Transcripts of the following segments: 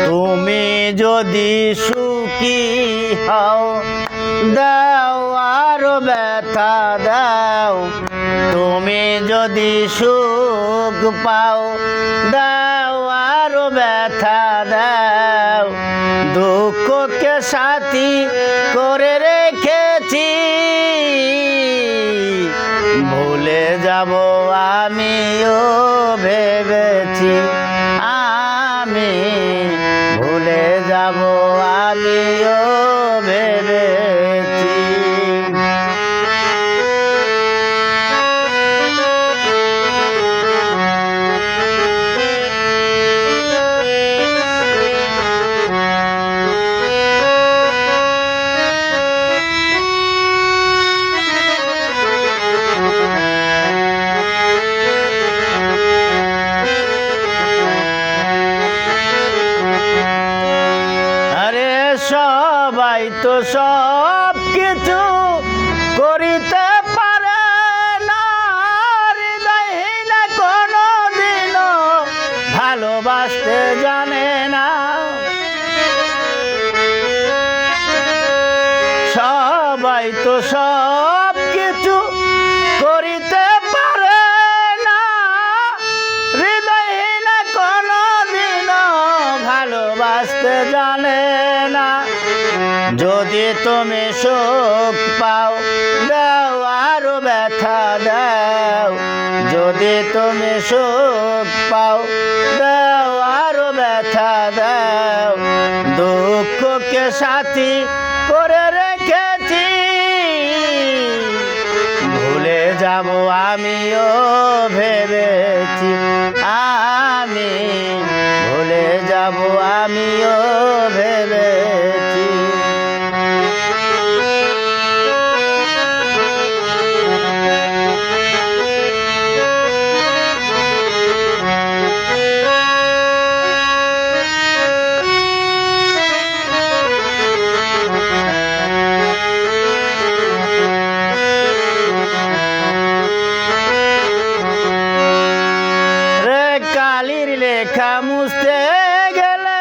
তুমি যদি সুখী হও দাও আরো ব্যথা দাও, তুমি যদি সুখ পাও দাও আরো ব্যথা দাও। দুঃখকে সাথী করে রেখেছি, ভুলে যাব আমিও ভেবেছি, আমি ভুলে যাব আমিও ভেবেছি। সবাই তো সব কিছু করিতে পারে না, হৃদয়হীন কোনো দিনও ভালোবাসতে জানে না। সবাই তো সব কিছু করিতে পারে না, হৃদয়হীন কোনো দিনও ভালোবাসতে জানে না। যদি তুমি সুখ পাও দাও আরো ব্যথা দাও, যদি তুমি সুখ পাও দাও আরো ব্যথা দাও। দুঃখকে সাথী করে রেখেছি, ভুলে যাব আমিও ভেবেছি, আমি ভুলে যাব আমিও ভেবেছি। কালির লেখা মুছতে গেলে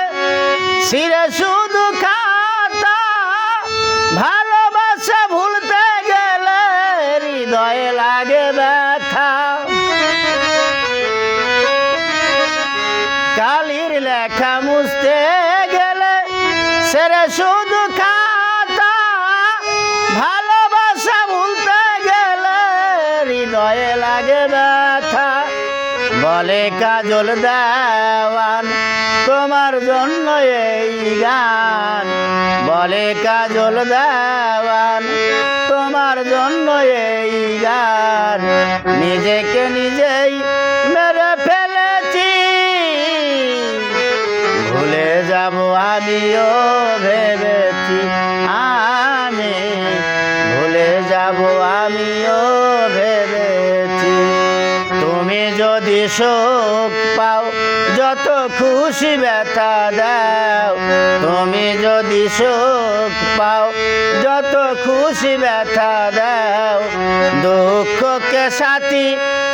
সিরে শুধু খাতা, ভালোবাসা ভুলতে গেলে হৃদয়ে লাগে ব্যথা। কালির লেখা মুছতে গেলে সিরে শুধু খাতা, ভালোবাসা ভুলতে গেলে হৃদয়ে লাগে ব্যথা। বলে কাজল দেওয়ান তোমার জন্য এই গান, বলে কাজল দেওয়ান তোমার জন্য এই গান। নিজেকে নিজেই মেরে ফেলেছি, ভুলে যাব আমিও ভেবেছি, আমি ভুলে যাব আমিও ভেবেছি। তুমি যদি সুখ পাও যত খুশি ব্যথা দাও, তুমি যদি সুখ পাও যত খুশি ব্যথা দাও। দুঃখকে সাথী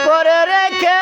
করে রেখে